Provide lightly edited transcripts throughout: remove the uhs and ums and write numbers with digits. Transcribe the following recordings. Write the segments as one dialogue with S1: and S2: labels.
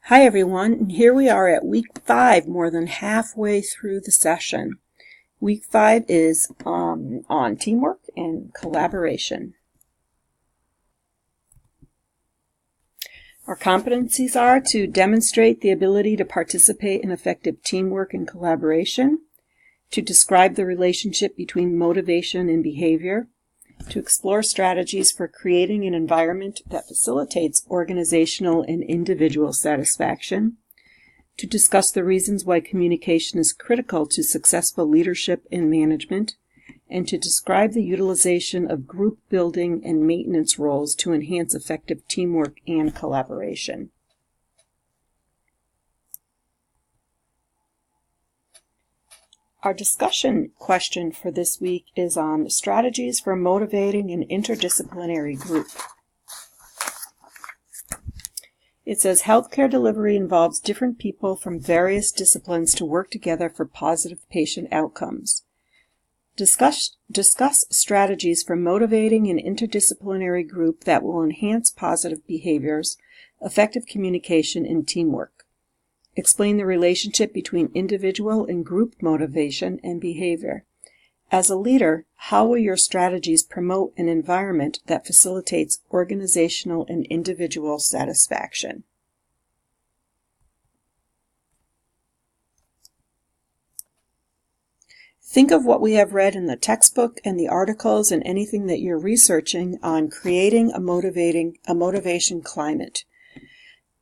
S1: Hi everyone, and here we are at week 5, more than halfway through the session. Week 5 is on teamwork and collaboration. Our competencies are to demonstrate the ability to participate in effective teamwork and collaboration, to describe the relationship between motivation and behavior, to explore strategies for creating an environment that facilitates organizational and individual satisfaction, to discuss the reasons why communication is critical to successful leadership and management, and to describe the utilization of group building and maintenance roles to enhance effective teamwork and collaboration. Our discussion question for this week is on strategies for motivating an interdisciplinary group. It says healthcare delivery involves different people from various disciplines to work together for positive patient outcomes. Discuss strategies for motivating an interdisciplinary group that will enhance positive behaviors, effective communication, and teamwork. Explain the relationship between individual and group motivation and behavior. As a leader, how will your strategies promote an environment that facilitates organizational and individual satisfaction? Think of what we have read in the textbook and the articles and anything that you're researching on creating a motivation climate.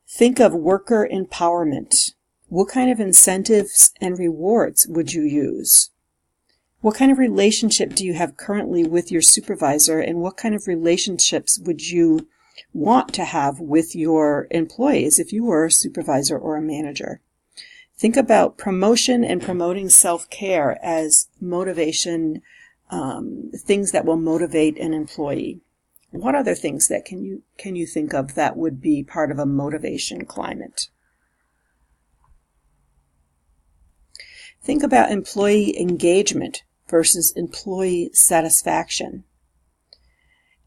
S1: Think of worker empowerment. What kind of incentives and rewards would you use? What kind of relationship do you have currently with your supervisor, and what kind of relationships would you want to have with your employees if you were a supervisor or a manager? Think about promotion and promoting self-care as motivation, things that will motivate an employee. What other things that can you think of that would be part of a motivation climate? Think about employee engagement versus employee satisfaction.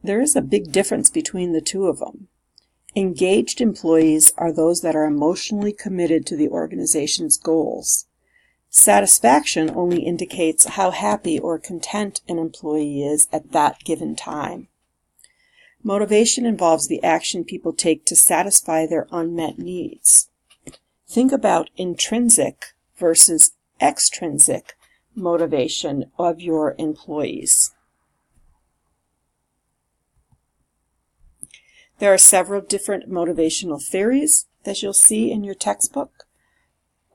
S1: There is a big difference between the two of them. Engaged employees are those that are emotionally committed to the organization's goals. Satisfaction only indicates how happy or content an employee is at that given time. Motivation involves the action people take to satisfy their unmet needs. Think about intrinsic versus extrinsic motivation of your employees. There are several different motivational theories that you'll see in your textbook.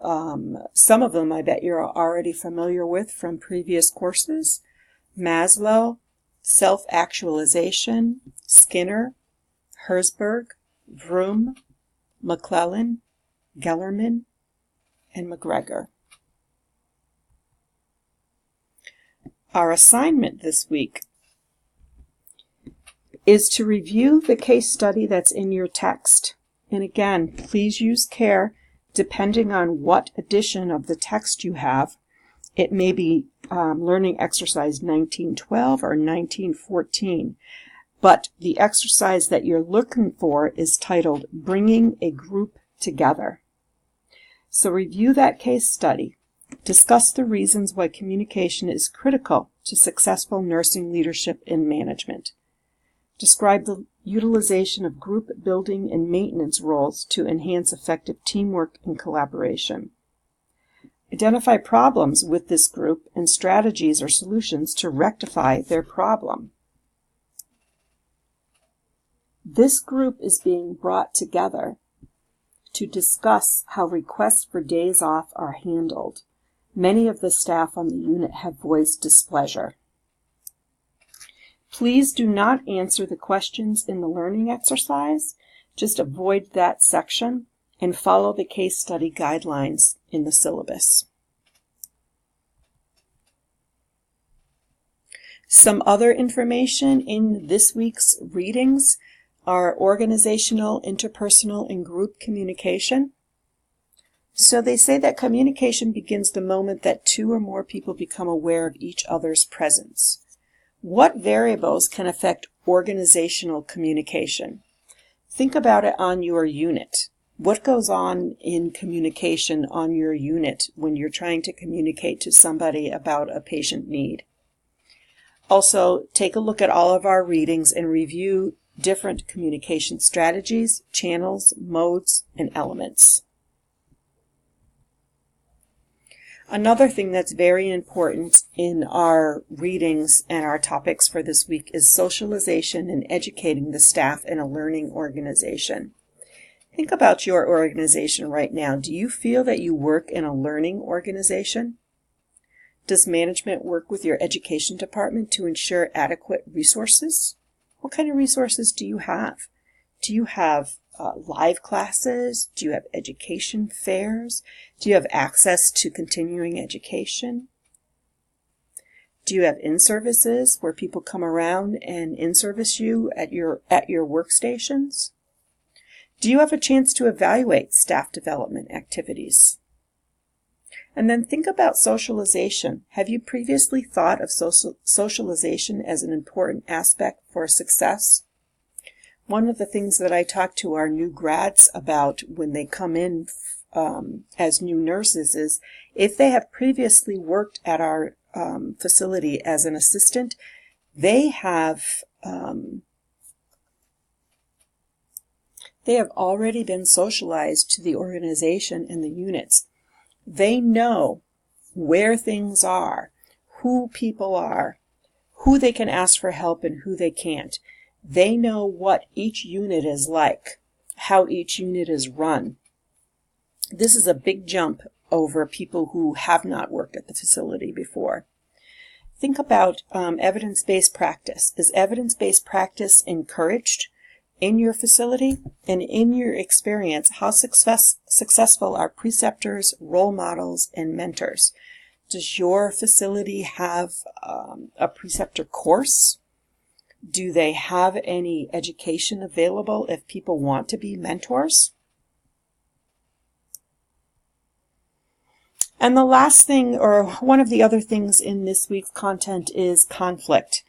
S1: Some of them I bet you're already familiar with from previous courses. Maslow, self-actualization, Skinner, Herzberg, Vroom, McClellan, Gellerman, and McGregor. Our assignment this week is to review the case study that's in your text. And again, please use care depending on what edition of the text you have. It may be learning exercise 1912 or 1914. But the exercise that you're looking for is titled Bringing a Group Together. So review that case study. Discuss the reasons why communication is critical to successful nursing leadership and management. Describe the utilization of group building and maintenance roles to enhance effective teamwork and collaboration. Identify problems with this group and strategies or solutions to rectify their problem. This group is being brought together to discuss how requests for days off are handled. Many of the staff on the unit have voiced displeasure. Please do not answer the questions in the learning exercise. Just avoid that section and follow the case study guidelines in the syllabus. Some other information in this week's readings are organizational, interpersonal, and group communication. So they say that communication begins the moment that 2 or more people become aware of each other's presence. What variables can affect organizational communication? Think about it on your unit. What goes on in communication on your unit when you're trying to communicate to somebody about a patient need? Also, take a look at all of our readings and review different communication strategies, channels, modes, and elements. Another thing that's very important in our readings and our topics for this week is socialization and educating the staff in a learning organization. Think about your organization right now. Do you feel that you work in a learning organization? Does management work with your education department to ensure adequate resources? What kind of resources do you have? Do you have live classes? Do you have education fairs? Do you have access to continuing education? Do you have in-services where people come around and in-service you at your workstations? Do you have a chance to evaluate staff development activities? And then think about socialization. Have you previously thought of socialization as an important aspect for success? One of the things that I talk to our new grads about when they come in as new nurses is if they have previously worked at our facility as an assistant, they have already been socialized to the organization and the units. They know where things are, who people are, who they can ask for help and who they can't. They know what each unit is like, how each unit is run. This is a big jump over people who have not worked at the facility before. Think about evidence-based practice. Is evidence-based practice encouraged in your facility? And in your experience, how successful are preceptors, role models, and mentors? Does your facility have a preceptor course? Do they have any education available if people want to be mentors? And the last thing, or one of the other things in this week's content is conflict.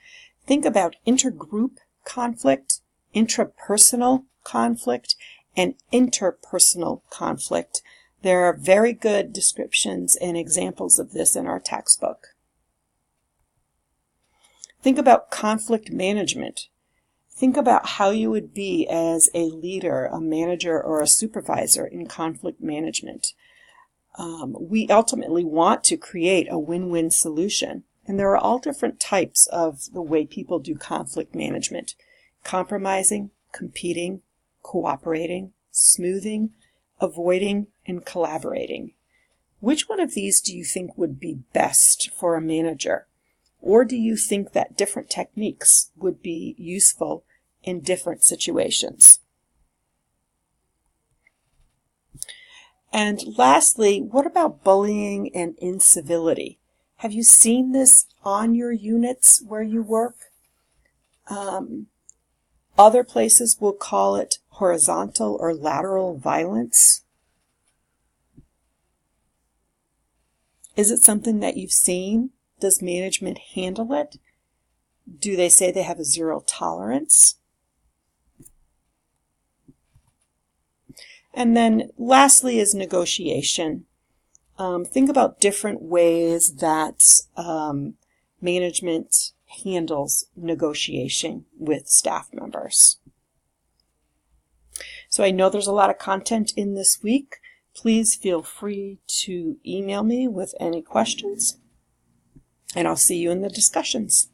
S1: Think about intergroup conflict, intrapersonal conflict, and interpersonal conflict. There are very good descriptions and examples of this in our textbook. Think about conflict management. Think about how you would be as a leader, a manager, or a supervisor in conflict management. We ultimately want to create a win-win solution, and there are all different types of the way people do conflict management. Compromising, competing, cooperating, smoothing, avoiding, and collaborating. Which one of these do you think would be best for a manager? Or do you think that different techniques would be useful in different situations? And lastly, what about bullying and incivility? Have you seen this on your units where you work? Other places will call it horizontal or lateral violence. Is it something that you've seen? Does management handle it? Do they say they have a zero tolerance? And then lastly is negotiation. Think about different ways that management handles negotiation with staff members. So I know there's a lot of content in this week. Please feel free to email me with any questions, and I'll see you in the discussions.